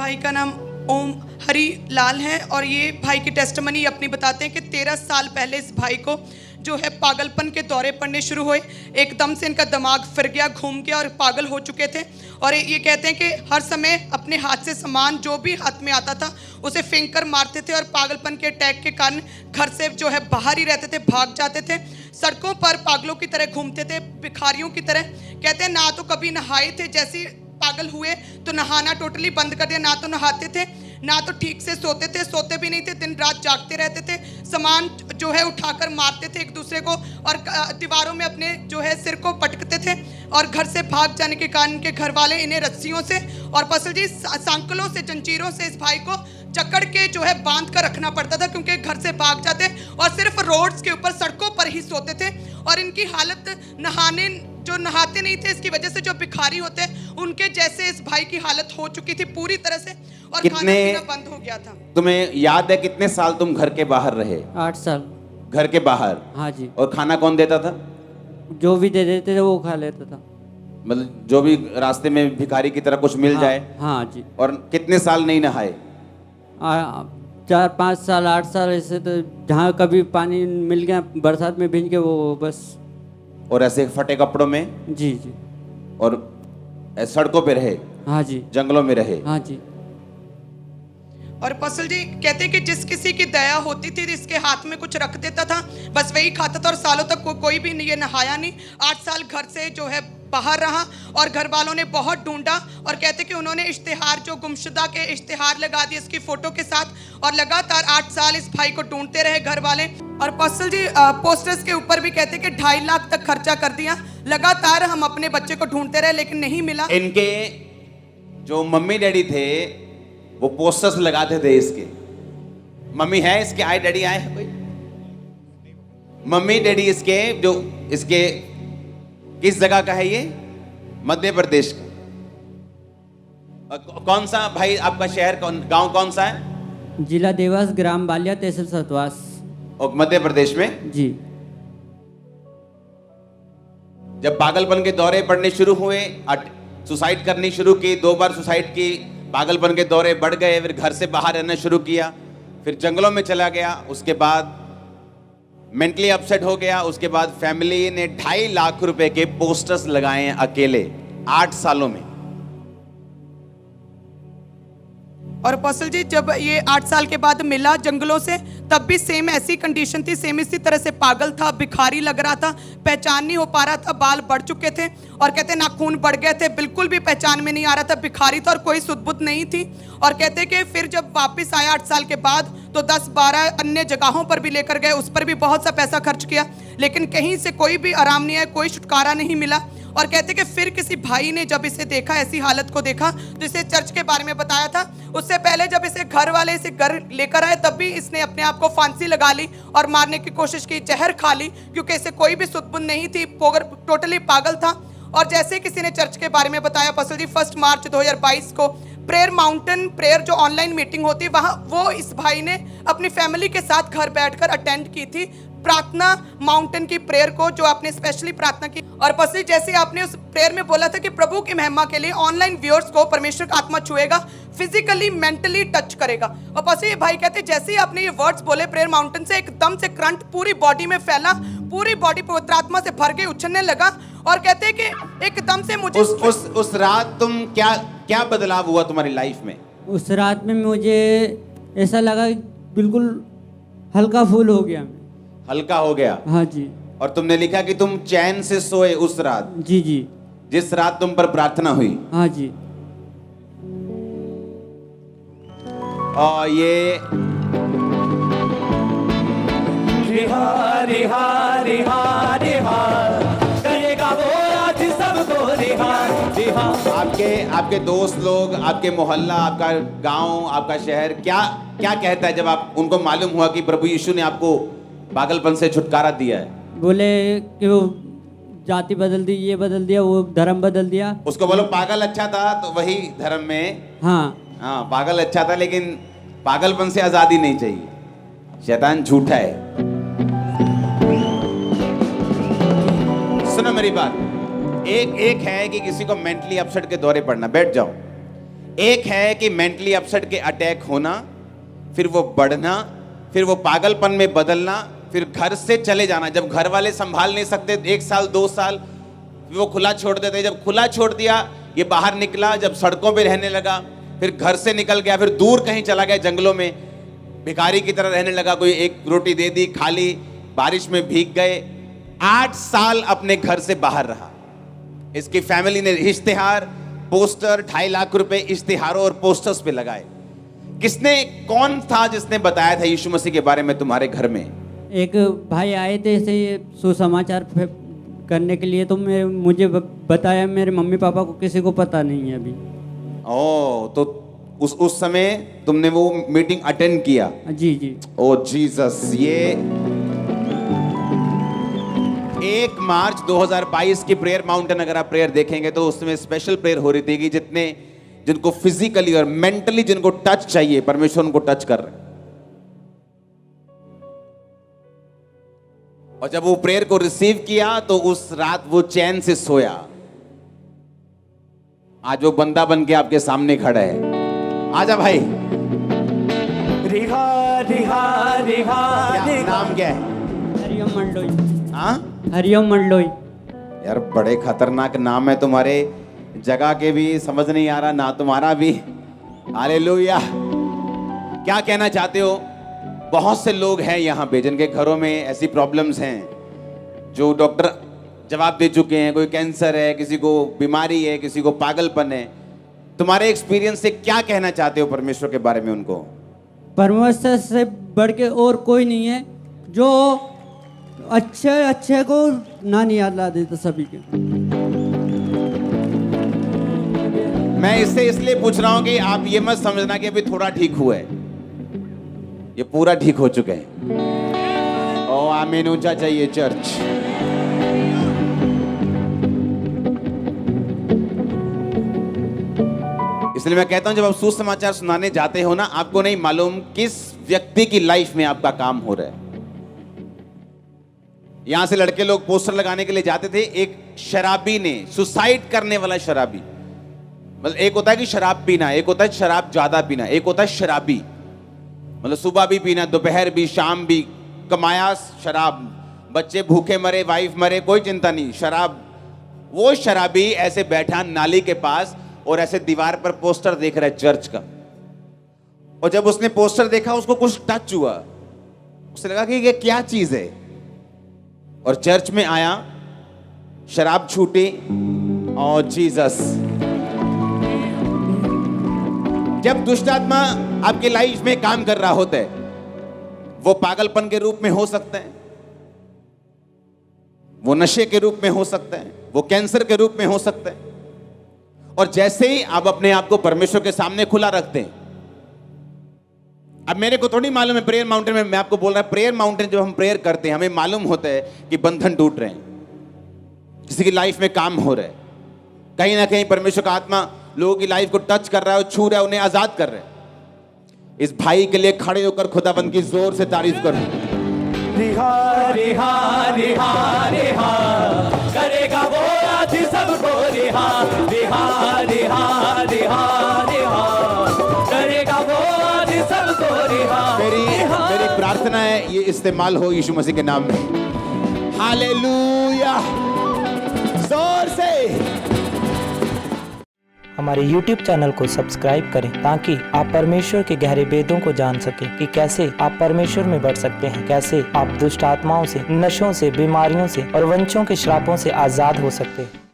भाई का नाम ओम हरी लाल है और ये भाई की टेस्टमनी अपनी बताते हैं कि 13 साल पहले इस भाई को जो है पागलपन के दौरे पड़ने शुरू हुए। एकदम से इनका दिमाग फिर गया, घूम गया और पागल हो चुके थे। और ये कहते हैं कि हर समय अपने हाथ से सामान जो भी हाथ में आता था उसे फेंक कर मारते थे और पागलपन के अटैक के कारण घर से जो है बाहर ही रहते थे, भाग जाते थे, सड़कों पर पागलों की तरह घूमते थे, भिखारियों की तरह। कहते हैं ना तो कभी नहाए थे, जैसे पागल हुए तो नहाना टोटली बंद कर दिया, ना तो नहाते थे ना तो ठीक से सोते थे, सोते भी नहीं थे, दिन रात जागते रहते थे, सामान जो है उठाकर मारते थे एक दूसरे को और दीवारों में अपने जो है सिर को पटकते थे। और घर से भाग जाने के कारण के घर वाले इन्हें रस्सियों से और पसल जी सांकलों से, जंजीरों से इस भाई को जकड़ के जो है बांध कर रखना पड़ता था, क्योंकि घर से भाग जाते और सिर्फ रोड्स के ऊपर, सड़कों पर ही सोते थे। और इनकी हालत नहाते नहीं थे, इसकी वजह से जो भिखारी होते हैं उनके जैसे इस भाई की हालत हो चुकी थी पूरी तरह से और खाना पीना बंद हो गया था। तुम्हें याद है कितने साल तुम घर के बाहर रहे? 8 साल। घर के बाहर? हाँ जी। और खाना कौन देता था? जो भी दे देते थे वो खा लेता था। मतलब जो भी रास्ते में भिखारी की तरह कुछ मिल जाए? हाँ जी। और कितने साल नहीं नहाए? 4-5 साल 8 साल ऐसे, तो जहाँ कभी पानी मिल गया बरसात में भींज के वो बस। और ऐसे फटे कपड़ों में? जी जी। और सड़कों पे रहे? हाँ जी। जंगलों में रहे? हाँ जी। और पसल जी कहते हैं कि जिस किसी की दया होती थी इसके हाथ में कुछ रख देता था, बस वही खाता था और सालों तक कोई भी ये नहाया नहीं। 8 साल घर से जो है बाहर रहा और घर वालों ने बहुत ढूंढा और कहते कि उन्होंने इश्तिहार, जो गुमशुदा के इश्तिहार लगा दिए इसकी फोटो के साथ और लगातार 8 साल इस भाई को ढूंढते रहे घर वाले। और पसल जी पोस्टर्स के ऊपर भी कहते कि 2.5 लाख तक खर्चा कर दिया, लगातार हम अपने बच्चे को ढूंढते रहे लेकिन नहीं मिला। इनके जो मम्मी डैडी थे वो पोस्टर्स लगाते थे इसके। मम्मी है इसके? आए डैडी आए कोई? मम्मी डैडी इसके, जो इसके किस जगह का है ये? मध्य प्रदेश का। कौन सा भाई आपका शहर, गांव कौन सा है? जिला देवास, ग्राम बालिया, तहसील सतवास। और मध्य प्रदेश में? जी। जब पागलपन के दौरे पड़ने शुरू हुए, सुसाइड करनी शुरू की, 2 बार सुसाइड की, पागलपन के दौरे बढ़ गए, फिर घर से बाहर रहना शुरू किया, फिर जंगलों में चला गया, उसके बाद मेंटली अपसेट हो गया, उसके बाद फैमिली ने 2.5 लाख रुपए के पोस्टर्स लगाए हैं अकेले 8 सालों में। और पसल जी जब ये 8 साल के बाद मिला जंगलों से, तब भी सेम ऐसी कंडीशन थी, सेम इसी तरह से पागल था, भिखारी लग रहा था, पहचान नहीं हो पा रहा था, बाल बढ़ चुके थे और कहते नाखून बढ़ गए थे, बिल्कुल भी पहचान में नहीं आ रहा था, भिखारी था और कोई सुध-बुध नहीं थी। और कहते कि फिर जब वापस आया 8 साल के बाद तो 10-12 अन्य जगहों पर भी लेकर गए, उस पर भी बहुत सा पैसा खर्च किया लेकिन कहीं से कोई भी आराम नहीं आया, कोई छुटकारा नहीं मिला। और कहते कि फिर किसी भाई ने जब इसे देखा, ऐसी हालत को देखा, तो इसे चर्च के बारे में बताया था। उससे पहले जब इसे घर वाले इसे घर लेकर आए तब भी इसने अपने आप को फांसी लगा ली और मारने की कोशिश की, जहर खा ली, क्योंकि इसे कोई भी सुध-बुध नहीं थी, टोटली पागल था। और जैसे किसी ने चर्च के बारे में बताया पसल जी, 1 मार्च 2022 को प्रेयर माउंटेन प्रेयर जो ऑनलाइन मीटिंग होती है, वहां वो इस भाई ने अपनी फैमिली के साथ घर बैठकर अटेंड की थी, प्रार्थना माउंटेन की प्रेयर को, जो आपने स्पेशली प्रार्थना की। और पसी जैसे आपने उस प्रेयर में बोला था कि प्रभु की महिमा के लिए ऑनलाइन व्यूअर्स को परमेश्वर का आत्मा छुएगा, फिजिकली मेंटली टच करेगा। और पसी ये भाई कहते जैसे ही आपने ये वर्ड्स बोले प्रेयर माउंटेन से, एकदम से करंट पूरी बॉडी में फैला, पूरी बॉडी पवित्र आत्मा से भर गई, उछलने लगा। और कहते कि एकदम से मुझे उस रात तुम क्या बदलाव हुआ तुम्हारी लाइफ में? उस रात में मुझे ऐसा लगा बिल्कुल हल्का फूल हो गया। हल्का हो गया? हाँ जी। और तुमने लिखा कि तुम चैन से सोए उस रात? जी जी। जिस रात तुम पर प्रार्थना हुई? हाँ जी। और ये रिहा रिहा रिहा रिहा करेगा वो आज सबको रिहा रिहा। आपके दोस्त लोग, आपके मोहल्ला, आपका गांव, आपका शहर क्या कहता है जब आप उनको मालूम हुआ कि प्रभु यीशु ने आपको पागलपन से छुटकारा दिया है? बोले कि वो जाति बदल दी, ये बदल दिया, वो धर्म बदल दिया। उसको बोलो पागल अच्छा था तो वही धर्म में। हाँ, पागल अच्छा था लेकिन पागलपन से आजादी नहीं चाहिए, शैतान झूठा है। सुनो मेरी बात, एक है कि किसी को मेंटली अपसेट के दौरे पड़ना, बैठ जाओ। एक है कि मेंटली अपसेट के अटैक होना, फिर वो बढ़ना, फिर वो पागलपन में बदलना, फिर घर से चले जाना। जब घर वाले संभाल नहीं सकते 1 साल 2 साल, फिर वो खुला छोड़ देते। जब खुला छोड़ दिया, ये बाहर निकला, जब सड़कों पे रहने लगा, फिर घर से निकल गया, फिर दूर कहीं चला गया जंगलों में, भिखारी की तरह रहने लगा। कोई एक रोटी दे दी, खा ली, बारिश में भीग गए। 8 साल अपने घर से बाहर रहा। इसकी फैमिली ने इश्तिहार, पोस्टर, 2.5 लाख रुपए इश्तिहारों और पोस्टर्स पे लगाए। कौन था जिसने बताया था यीशु मसीह के बारे में तुम्हारे घर में? एक भाई आए थे ऐसे ही सुसमाचार करने के लिए, तो मुझे बताया। मेरे मम्मी पापा को किसी को पता नहीं है अभी। ओ, तो उस समय तुमने वो मीटिंग अटेंड किया? जी जी। ओ जीसस। ये 1 मार्च 2022 की प्रेयर माउंटेन अगर आप प्रेयर देखेंगे तो उसमें स्पेशल प्रेयर हो रही थी कि जिनको फिजिकली और मेंटली जिनको टच चाहिए, परमेश्वर उनको टच कर रहे हैं। और जब वो प्रेयर को रिसीव किया तो उस रात वो चैन से सोया। आज वो बंदा बन के आपके सामने खड़ा है। आजा भाई। रिहा रिहा रिहा नाम क्या है? हरिओम मंडलोई। हाँ, हरिओम मंडलोई। यार बड़े खतरनाक नाम है तुम्हारे। जगह के भी समझ नहीं आ रहा, ना तुम्हारा भी। हालेलुया। क्या कहना चाहते हो? बहुत से लोग हैं यहाँ पे जिनके घरों में ऐसी प्रॉब्लम्स हैं जो डॉक्टर जवाब दे चुके हैं। कोई कैंसर है, किसी को बीमारी है, किसी को पागलपन है। तुम्हारे एक्सपीरियंस से क्या कहना चाहते हो परमेश्वर के बारे में उनको? परमेश्वर से बढ़ के और कोई नहीं है जो अच्छे को ना नहीं याद ला देता सभी के। मैं इससे इसलिए पूछ रहा हूं कि आप ये मत समझना कि अभी थोड़ा ठीक हुआ है, ये पूरा ठीक हो चुके हैं। ओ आमीन। ऊंचा चाहिए चर्च। इसलिए मैं कहता हूं जब आप सुसमाचार सुनाने जाते हो ना, आपको नहीं मालूम किस व्यक्ति की लाइफ में आपका काम हो रहा है। यहां से लड़के लोग पोस्टर लगाने के लिए जाते थे। एक शराबी ने, सुसाइड करने वाला शराबी, मतलब एक होता है कि शराब पीना, एक होता है शराब ज्यादा पीना, एक होता है शराबी, मतलब सुबह भी पीना, दोपहर भी, शाम भी, कमाया शराब, बच्चे भूखे मरे, वाइफ मरे, कोई चिंता नहीं, शराब। वो शराबी ऐसे बैठा नाली के पास और ऐसे दीवार पर पोस्टर देख रहा है चर्च का। और जब उसने पोस्टर देखा उसको कुछ टच हुआ, उसे लगा कि ये क्या चीज है, और चर्च में आया, शराब छूटी। और जीसस। जब दुष्ट आत्मा आपकी लाइफ में काम कर रहा होता है, वो पागलपन के रूप में हो सकता है, वो नशे के रूप में हो सकता है, वो कैंसर के रूप में हो सकता है। और जैसे ही आप अपने आप को परमेश्वर के सामने खुला रखते हैं, अब मेरे को थोड़ी मालूम है प्रेयर माउंटेन में, मैं आपको बोल रहा हूं प्रेयर माउंटेन जब हम प्रेयर करते हैं हमें मालूम होता है कि बंधन टूट रहे हैं, किसी की लाइफ में काम हो रहा है, कहीं ना कहीं परमेश्वर का आत्मा लोगों की लाइफ को टच कर रहा है और छू रहा है, उन्हें आजाद कर रहा है। इस भाई के लिए खड़े होकर खुदाबंद की जोर से तारीफ करो। रिहा रिहा रिहा रिहा करेगा वो आज सबको रिहा रिहा रिहा रिहा रिहा करेगा वो आज सबको रिहा। मेरी प्रार्थना है ये इस्तेमाल हो यीशु मसीह के नाम में। हालेलुया। जोर से हमारे YouTube चैनल को सब्सक्राइब करें ताकि आप परमेश्वर के गहरे वेदों को जान सकें कि कैसे आप परमेश्वर में बढ़ सकते हैं, कैसे आप दुष्ट आत्माओं से, नशों से, बीमारियों से और वंशों के श्रापों से आजाद हो सकते हैं।